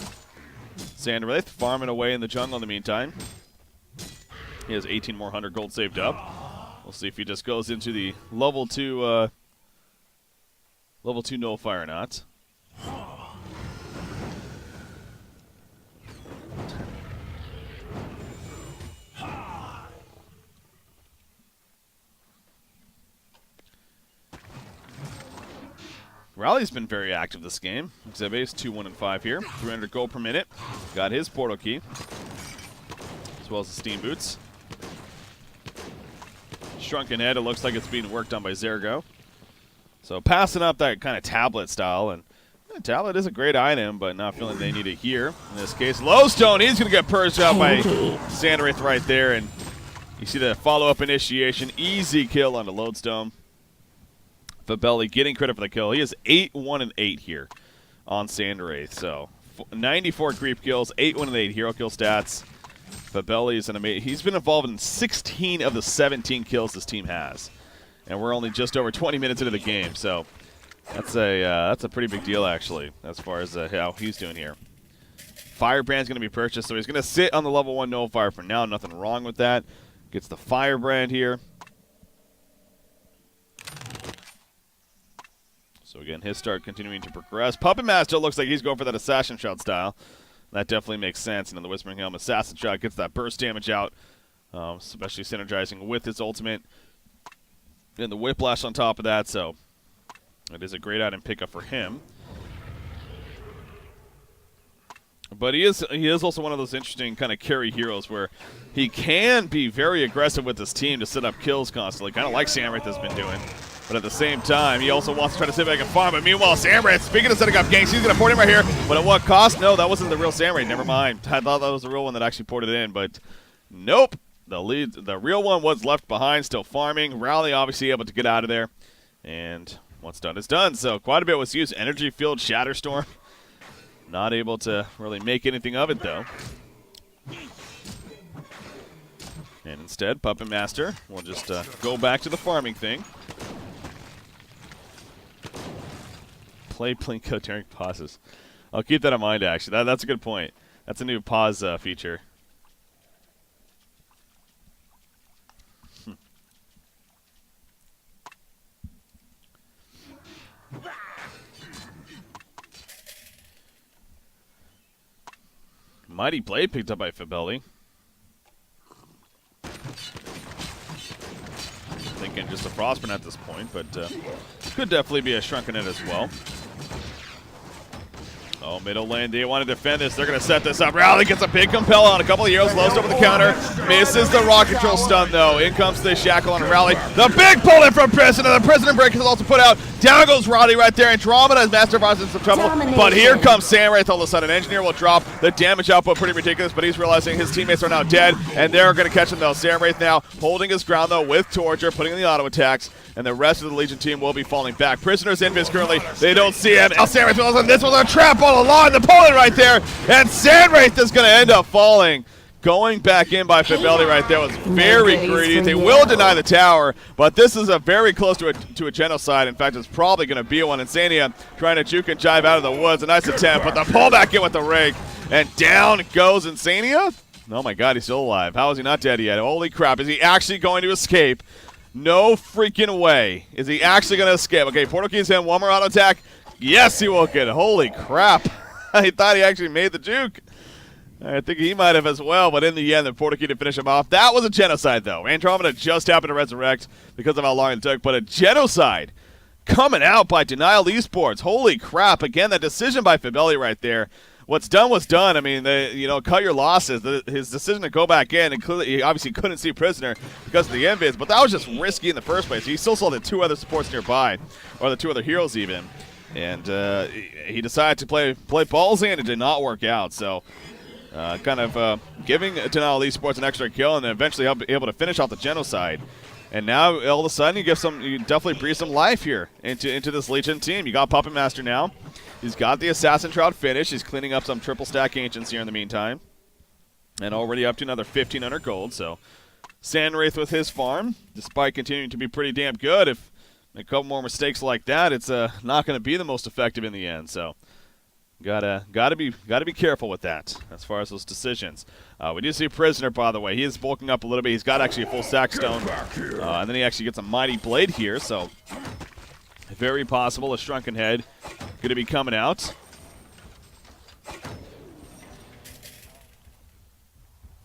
Sandwraith farming away in the jungle in the meantime. He has 18 more 100 gold saved up. We'll see if he just goes into the level 2 nullify or not. Rowley's been very active this game. Xebes 2-1-5 here. 300 gold per minute. Got his Portal Key. As well as the Steam Boots. Shrunken Head, it looks like it's being worked on by Zergo. So passing up that kind of tablet style. And tablet is a great item, but not feeling they need it here. In this case, Lowstone, he's going to get purged out by Sandwraith right there. And you see the follow-up initiation. Easy kill onto Lodestone. Fabelli getting credit for the kill. He is 8-1-8 here on Sandwraith. So 94 creep kills, 8-1-8 hero kill stats. Fabelli is an amazing. He's been involved in 16 of the 17 kills this team has. and we're only just over 20 minutes into the game. So that's a pretty big deal, actually, as far as how he's doing here. Firebrand's going to be purchased, so he's going to sit on the level 1 nullifier for now. Nothing wrong with that. Gets the Firebrand here. So again, his start continuing to progress. Puppet Master looks like he's going for that Assassin Shot style. That definitely makes sense. And then the Whispering Helm Assassin Shot gets that burst damage out, especially synergizing with his ultimate. And the Whiplash on top of that, so it is a great item pickup for him. But he is also one of those interesting kind of carry heroes where he can be very aggressive with his team to set up kills constantly, kind of like Samwraith has been doing. But at the same time, he also wants to try to sit back and farm. But meanwhile, Samwraith, speaking of setting up ganks, he's going to port him right here. But at what cost? No, that wasn't the real Samwraith. Never mind. I thought that was the real one that actually ported in. But nope. The real one was left behind, still farming. Rally obviously able to get out of there. And what's done is done. So quite a bit was used. Energy Field, Shatterstorm. Not able to really make anything of it, though. And instead, Puppet Master will just go back to the farming thing. Play Plinko during pauses. I'll keep that in mind, actually. That's a good point. That's a new pause feature. Mighty Blade picked up by Fabelli. Thinking just a Frostburn at this point, but could definitely be a Shrunken Head as well. Oh, middle lane, they want to defend this. They're going to set this up. Rally gets a big compel on a couple of heroes. Lows over the counter. Misses the rock control stun, though. In comes the Shackle on Rally. The big pull in from Prisoner. The Prisoner break is also put out. Down goes Roddy right there. Andromeda as Master Boss in some trouble. Domination. But here comes Samwraith all of a sudden. Engineer will drop. The damage output pretty ridiculous, but he's realizing his teammates are now dead, and they're going to catch him, though. Samwraith now holding his ground, though, with Torture, putting in the auto attacks, and the rest of the Legion team will be falling back. Prisoner's invis currently. They don't see him. Now Samwraith will listen. This was a trap all along. The Poland right there, and Samwraith is going to end up falling. Going back in by Fabelli right there was very greedy. They will deny the tower, but this is a very close to a genocide. In fact, it's probably going to be one. Insania trying to juke and jive out of the woods. A nice attempt, but the pullback in with the rake, and down goes Insania. Oh my God, he's still alive. How is he not dead yet? Holy crap, is he actually going to escape? No freaking way. Is he actually going to escape? Okay, Portal Key's in. One more auto attack. Yes, he will get it. Holy crap. I thought he actually made the juke. I think he might have as well, but in the end, the Portal Key to finish him off. That was a genocide, though. Andromeda just happened to resurrect because of how long it took, but a genocide coming out by dnL Esports. Holy crap. Again, that decision by Fabelli right there. What's done was done. I mean, cut your losses. His decision to go back in, and clearly, he obviously couldn't see Prisoner because of the invis, but that was just risky in the first place. He still saw the two other supports nearby, or the two other heroes even, and he decided to play ballsy, and it did not work out. So giving dnL Esports an extra kill, and then eventually able to finish off the genocide. And now all of a sudden you definitely breathe some life here into this Legion team. You got Puppet Master now. He's got the Assassin Shroud finish. He's cleaning up some triple stack Ancients here in the meantime. And already up to another 1,500 gold. So Samwraith with his farm, despite continuing to be pretty damn good. If a couple more mistakes like that, it's not going to be the most effective in the end. So gotta be careful with that as far as those decisions. We do see Prisoner, by the way. He is bulking up a little bit. He's got actually a full sack stone, and then he actually gets a Mighty Blade here. So very possible a Shrunken Head going to be coming out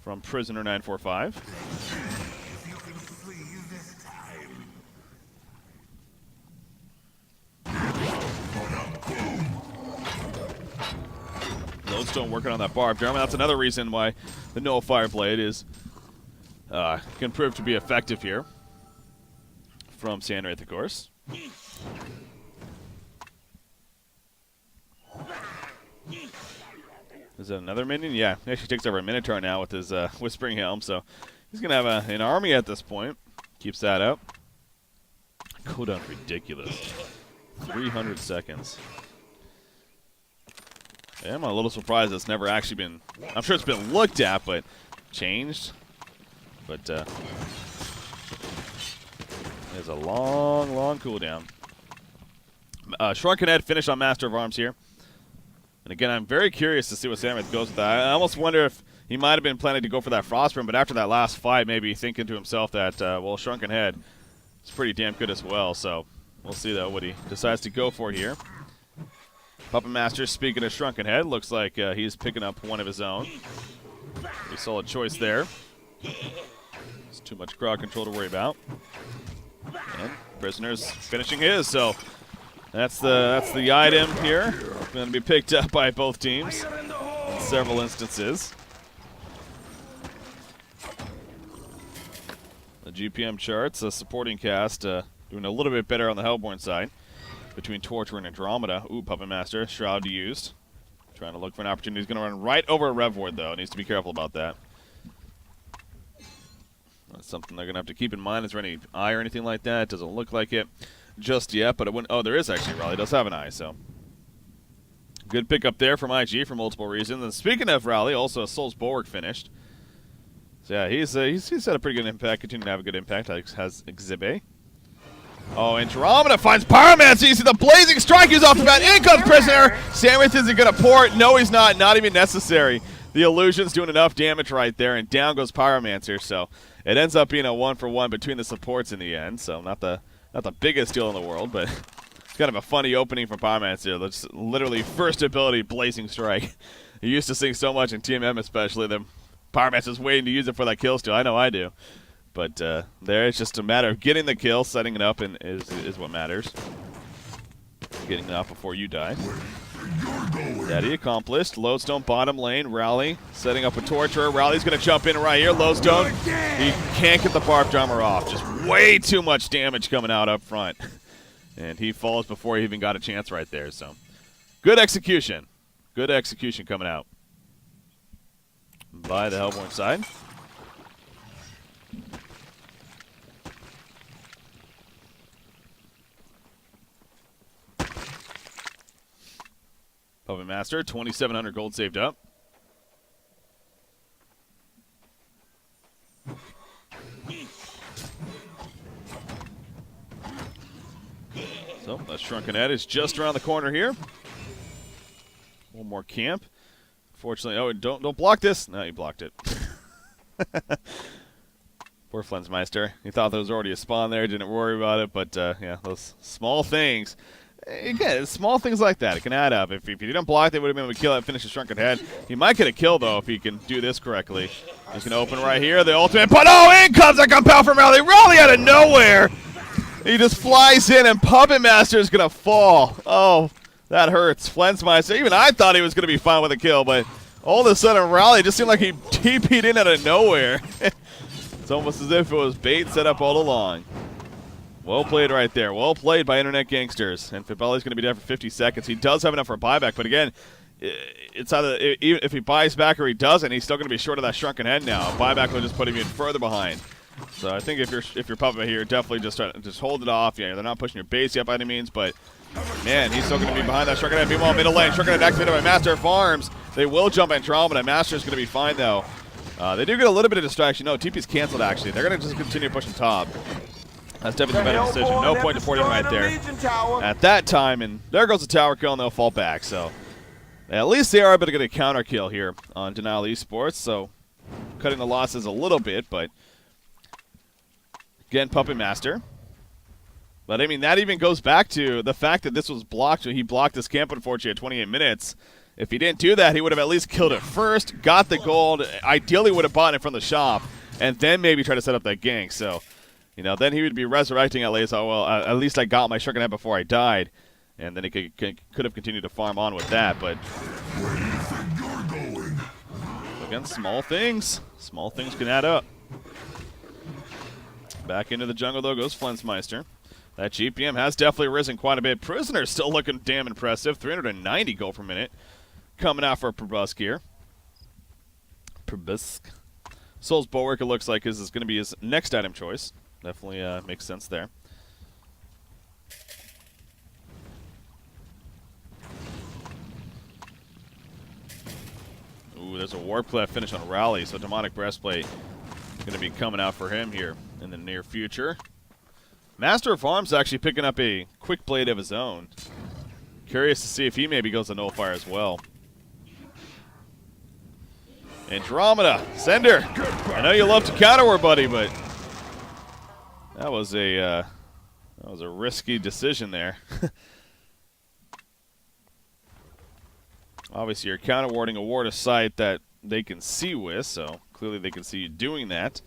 from Prisoner 945. Lodestone working on that barb. Jeremy, that's another reason why the Nullifier Blade is can prove to be effective here from Samwraith, of course. Is that another minion? Yeah, he actually takes over a Minotaur now with his Whispering Helm, so he's going to have an army at this point. Keeps that up. Cooldown ridiculous. 300 seconds. Yeah, I'm a little surprised it's never actually been... I'm sure it's been looked at, but changed. But There's a long, long cooldown. Shrunken Head finished on Master of Arms here. And again, I'm very curious to see what Samus goes with that. I almost wonder if he might have been planning to go for that Frostburn, but after that last fight, maybe thinking to himself that, well, Shrunken Head is pretty damn good as well. So we'll see, though, what he decides to go for here. Puppet Master, speaking of Shrunken Head, looks like he's picking up one of his own. Pretty solid choice there. It's too much crowd control to worry about. And Prisoner's finishing his, so that's the item here. Going to be picked up by both teams in several instances. The GPM charts, the supporting cast doing a little bit better on the Hellborn side between Torture and Andromeda. Ooh, Puppet Master, Shroud used. Trying to look for an opportunity. He's going to run right over a Rev Ward, though. Needs to be careful about that. That's something they're going to have to keep in mind. Is there any eye or anything like that? It doesn't look like it just yet, but it wouldn't. Oh, there is actually. Raleigh does have an eye, so good pickup there from IG for multiple reasons. And speaking of Raleigh, also Soul's Bulwark finished. So yeah, he's had a pretty good impact. Continuing to have a good impact. Has Exhibit. Oh, Andromeda finds Pyromancer. You see the blazing strike. He's off the bat. In comes Prisoner. Samus isn't going to pour it. No, he's not. Not even necessary. The illusion's doing enough damage right there, and down goes Pyromancer. So it ends up being a 1-for-1 between the supports in the end. So not the biggest deal in the world, but it's kind of a funny opening from Pyromancer. That's literally first ability, Blazing Strike. He used to sing so much in TMM especially that Pyromancer's waiting to use it for that kill steal. I know I do. But there, it's just a matter of getting the kill, setting it up, and is what matters. Getting it up before you die. Daddy accomplished. Lodestone bottom lane. Rally setting up a Torturer. Rally's going to jump in right here. Lodestone, he can't get the Barf Drummer off. Just way too much damage coming out up front. And he falls before he even got a chance right there. So good execution. Good execution coming out by the Hellborn side. Puppet Master, 2,700 gold saved up. So, that Shrunken Head is just around the corner here. One more camp. Fortunately, oh, don't block this. No, you blocked it. Poor Flensmeister. He thought there was already a spawn there, didn't worry about it, but yeah, those small things. Again, it's small things like that. It can add up. If he didn't block, they would have been able to kill that, finish the Shrunken Head. He might get a kill, though, if he can do this correctly. He's going to open right here. The ultimate, but oh, in comes that compound from Raleigh. Raleigh out of nowhere. He just flies in, and Puppet Master is going to fall. Oh, that hurts. Flensmeister, even I thought he was going to be fine with a kill, but all of a sudden, Raleigh just seemed like he TP'd in out of nowhere. It's almost as if it was bait set up all along. Well played right there. Well played by Internet Gangsters. And Fibelli's going to be down for 50 seconds. He does have enough for a buyback, but again, it's either even if he buys back or he doesn't, he's still going to be short of that Shrunken Head now. A buyback will just put him even further behind. So I think if you're Puppet here, definitely just hold it off. Yeah, they're not pushing your base yet by any means, but man, he's still going to be behind that Shrunken Head. Meanwhile, middle lane, Shrunken Head activated by Master of Arms. They will jump Andromeda. Master's going to be fine though. They do get a little bit of distraction. No, TP's canceled actually. They're going to just continue pushing top. That's definitely the better decision. No point to port him right there at that time, and there goes the tower kill, and they'll fall back. So at least they are able to get a counter kill here on dnL Esports, so cutting the losses a little bit, but again, Puppet Master. But I mean, that even goes back to the fact that this was blocked. He blocked this camp, unfortunately, at 28 minutes. If he didn't do that, he would have at least killed it first, got the gold, ideally would have bought it from the shop, and then maybe try to set up that gank. So, you know, then he would be resurrecting at least. Oh, well, at least I got my Shrunken Head before I died. And then he could have continued to farm on with that. But again, small things. Small things can add up. Back into the jungle, though, goes Flensmeister. That GPM has definitely risen quite a bit. Prisoner's still looking damn impressive. 390 gold per minute. Coming out for Probusk here. Probusk. Soul's Bulwark, it looks like, is going to be his next item choice. Definitely makes sense there. Ooh, there's a Warp Clef finish on Rally, so Demonic Breastplate is going to be coming out for him here in the near future. Master of Arms actually picking up a quick blade of his own. Curious to see if he maybe goes to nullfire as well. Andromeda, Sender. I know you love to counterward, buddy, but that was a risky decision there. Obviously, you're counterwarding a ward of sight that they can see with, so clearly they can see you doing that.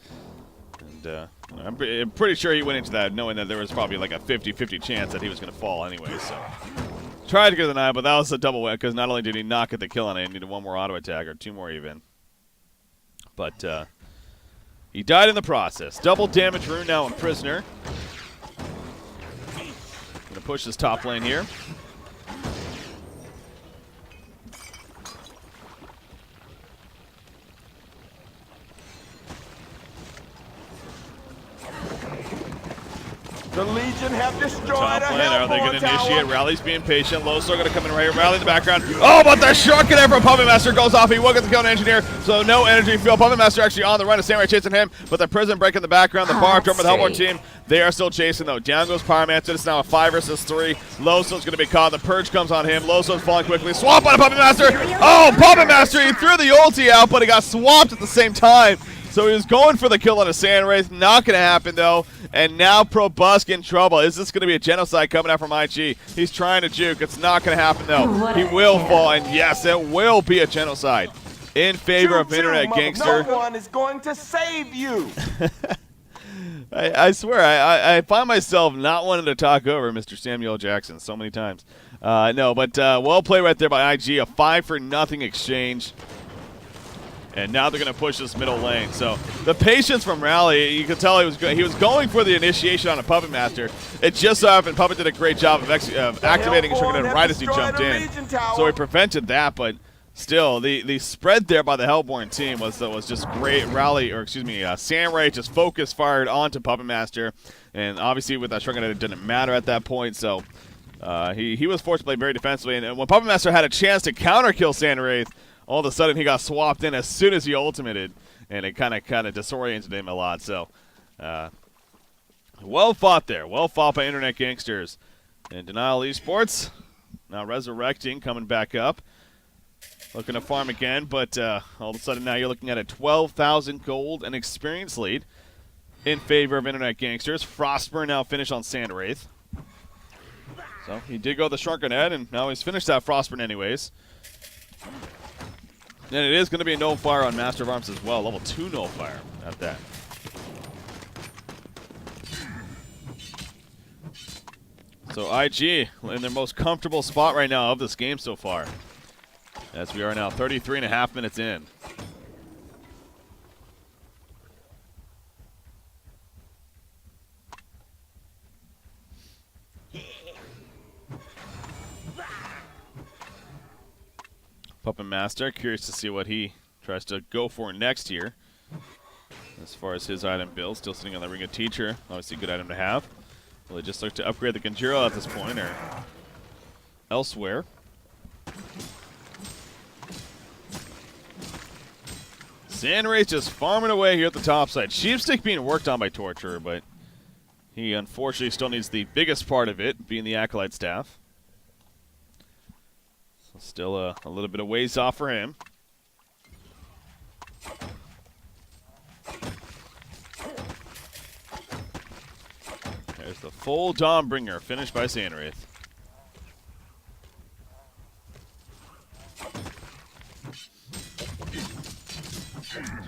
And I'm pretty sure he went into that knowing that there was probably like a 50-50 chance that he was going to fall anyway. So tried to get the deny, but that was a double win because not only did he not get the kill on it, he needed one more auto attack or two more even. But he died in the process. Double damage rune now on Prisoner. Going to push this top lane here. The Legion have destroyed Top a lane, are they Hellborn going to initiate? tower. Rally's being patient. Low still going to come in right here. Rally in the background. Oh, but the shotgun there from Puppet Master goes off. He will get the kill on Engineer, so no energy field. Puppet Master actually on the run. A Samurai chasing him, but the Prison break in the background. The bar drum with the Hellborn team. They are still chasing, though. Down goes Pyromancer. It's now a 5 versus 3. Lowstone's going to be caught. The Purge comes on him. Lowstone's falling quickly. Swamp on a Puppet Master. Oh, Puppet Master. He threw the ulti out, but he got swamped at the same time. So he was going for the kill on a Sand Wraith. Not going to happen, though. And now Probusk in trouble. Is this going to be a genocide coming out from IG? He's trying to juke. It's not going to happen, though. He will fall, and yes, it will be a genocide in favor of Internet Gangster. No one is going to save you. I swear, I find myself not wanting to talk over Mr. Samuel Jackson so many times. No, but well played right there by IG. A 5-for-0 exchange. And now they're going to push this middle lane. So the patience from Rally, you could tell he was going for the initiation on a Puppet Master. It just so happened Puppet did a great job of activating and triggering it right as he jumped in. So he prevented that, but still, the spread there by the Hellborn team was just great. Rally, or excuse me, Samurai just focus fired onto Puppet Master. And obviously with that shotgun, it didn't matter at that point. So he was forced to play very defensively. And when Puppet Master had a chance to counter kill Sand Wraith, all of a sudden he got swapped in as soon as he ultimated, and it kind of disoriented him a lot. So, well fought there. Well fought by Internet Gangsters. And dnL Esports now resurrecting, coming back up. Looking to farm again, but all of a sudden now you're looking at a 12,000 gold and experience lead in favor of Internet Gangsters. Frostburn now finished on Sand Wraith. So he did go the Shrunken Head, and now he's finished that Frostburn anyways. And it is going to be a nullfire on Master of Arms as well. Level 2 nullfire at that. So IG in their most comfortable spot right now of this game so far. As we are now 33.5 minutes in. Puppet Master, curious to see what he tries to go for next here. As far as his item build, still sitting on the Ring of Teacher. Obviously a good item to have. Will he just look to upgrade the Conjuro at this point or elsewhere? Sand Wraith just farming away here at the top side. Sheepstick being worked on by Torturer, but he unfortunately still needs the biggest part of it, being the Acolyte Staff. Still a little bit of ways off for him. There's the full Dawnbringer, finished by Sand Wraith.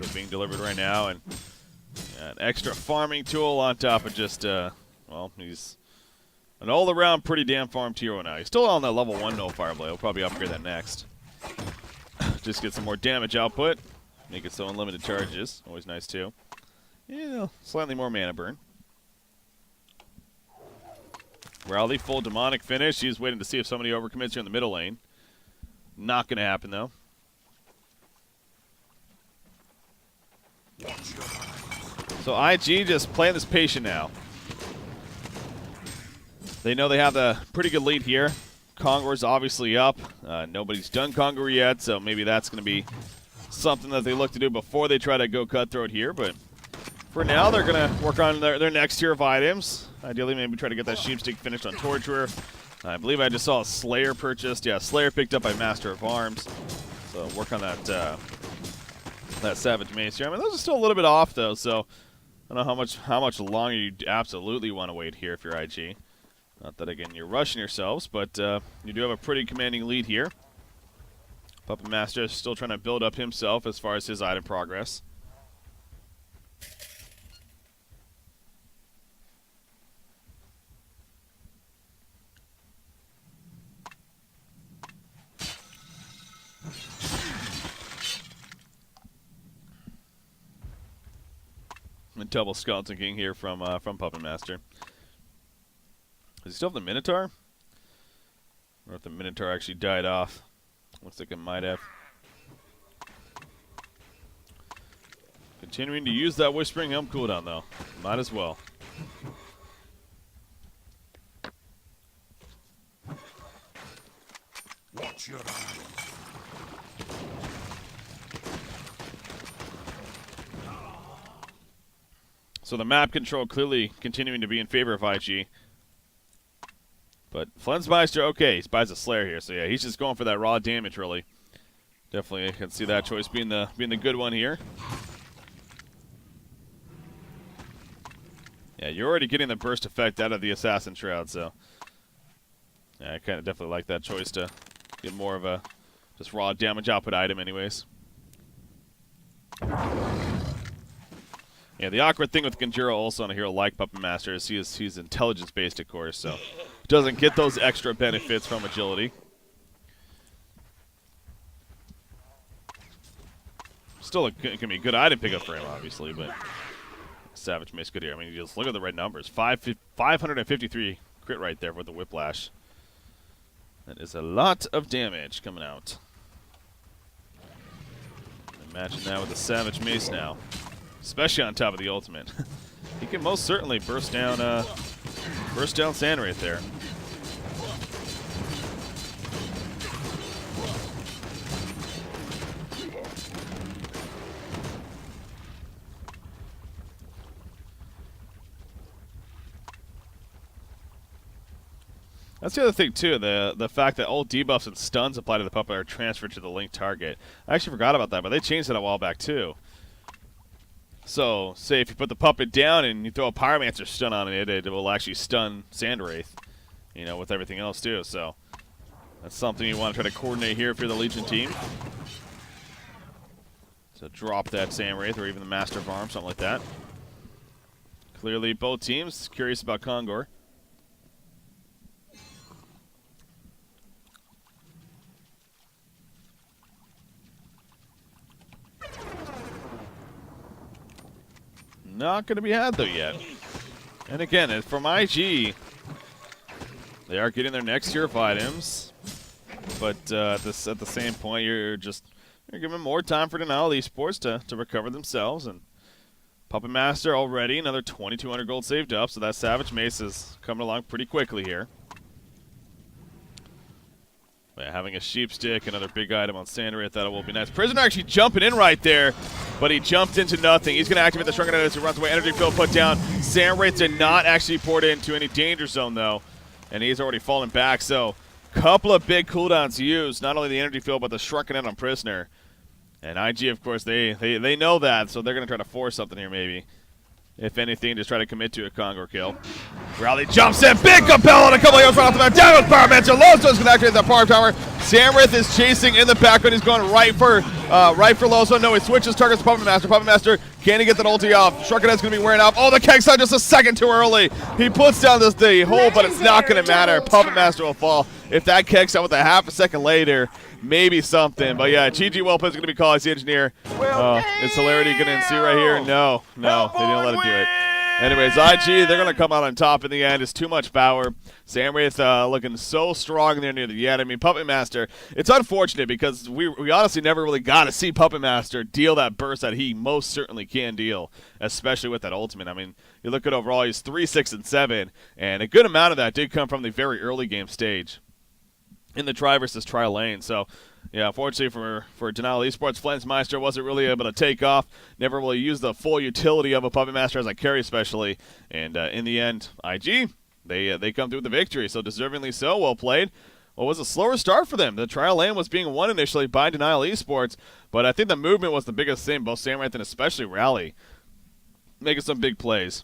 So being delivered right now, and an extra farming tool on top of just, well, he's an all-around pretty damn farmed hero now. He's still on that level 1 nullfire blade. He'll probably upgrade that next. Just get some more damage output. Make it so unlimited charges. Always nice, too. Yeah, slightly more mana burn. Rowley, full demonic finish. He's waiting to see if somebody overcommits here in the middle lane. Not going to happen, though. So IG just playing this patient now. They know they have a pretty good lead here. Kongor's obviously up. Nobody's done Kongor yet, so maybe that's going to be something that they look to do before they try to go cutthroat here. But For now, they're going to work on their next tier of items. Ideally, maybe try to get that Sheepstick finished on Torturer. I believe I just saw a Slayer purchased. Yeah, Slayer picked up by Master of Arms. So work on that that Savage Mace here. I mean, those are still a little bit off, though, so I don't know how much longer you absolutely want to wait here if you're IG. Not that, again, you're rushing yourselves, but you do have a pretty commanding lead here. Puppet Master is still trying to build up himself as far as his item progress. A double Skeleton King here from Puppet Master. Does he still have the Minotaur? Or if the Minotaur actually died off. Looks like it might have. Continuing to use that Whispering Helm cooldown, though. Might as well. Watch your eyes. So the map control clearly continuing to be in favor of IG. But Flensmeister, okay, he buys a Slayer here, so yeah, he's just going for that raw damage, really. Definitely, I can see that choice being the good one here. Yeah, you're already getting the burst effect out of the Assassin Shroud, so yeah, I kind of definitely like that choice to get more of a just raw damage output item, anyways. Yeah, the awkward thing with Genjiro also on a hero like Puppet Master is he's intelligence-based, of course, so doesn't get those extra benefits from agility. Still, it can be a good item pickup for him, obviously, but Savage Mace good here. I mean, you just look at the right numbers. 553 crit right there with the Whiplash. That is a lot of damage coming out. Imagine that with the Savage Mace now. Especially on top of the ultimate. He can most certainly burst down Sandwraith there. That's the other thing, too, the fact that all debuffs and stuns applied to the puppet are transferred to the linked target. I actually forgot about that, but they changed that a while back, too. So, say if you put the puppet down and you throw a Pyromancer stun on it, it will actually stun Sandwraith, you know, with everything else, too. So, that's something you want to try to coordinate here if you're the Legion team. So, drop that Sandwraith or even the Master of Arms, something like that. Clearly, both teams curious about Kongor. Not going to be had, though, yet. And again, from IG, they are getting their next tier of items. But at the same point, you're giving them more time for dnL Esports to recover themselves. And Puppet Master already, another 2,200 gold saved up. So that Savage Mace is coming along pretty quickly here. Yeah, having a Sheepstick, another big item on Sandwraith, that will be nice. Prisoner actually jumping in right there, but he jumped into nothing. He's going to activate the Shrunken Head as he runs away. Energy field put down. Sandwraith did not actually port into any danger zone, though, and he's already fallen back. So, couple of big cooldowns used, not only the energy field, but the Shrunken Head on Prisoner. And IG, of course, they know that, so they're going to try to force something here, maybe. If anything, just try to commit to a Kongor kill. Rally jumps in, big compel on a couple of yards right off the bat. Down with Pyromancer. Lozo's going to activate that farm tower. Sandwraith is chasing in the background. He's going right for Lozo. No, he switches targets to Puppet Master. Puppet Master, can he get that ulti off? Shrunken Head's going to be wearing off. Oh, the keg side just a second too early. He puts down the hole, but it's not going to matter. Puppet Master will fall. If that keg side with a half a second later, maybe something. But yeah, GG Wellput is going to be called as the engineer. Is Hilarity going to ensue right here? No, they didn't let it do it. Anyways, IG, they're going to come out on top in the end. It's too much power. Sandwraith looking so strong there near the end. I mean, Puppet Master, it's unfortunate because we honestly never really got to see Puppet Master deal that burst that he most certainly can deal, especially with that ultimate. I mean, you look at overall, he's 3, 6, and 7, and a good amount of that did come from the very early game stage in the try versus try lane. So Yeah, fortunately for dnL Esports, Flensmeister wasn't really able to take off, never really used the full utility of a Puppet Master as a carry especially, and in the end, IG, they come through with the victory, so deservingly so, well played. Well, it was a slower start for them. The trial lane was being won initially by dnL Esports, but I think the movement was the biggest thing, both Samranth and especially Rally, making some big plays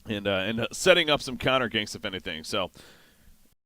and setting up some counter ganks, if anything. So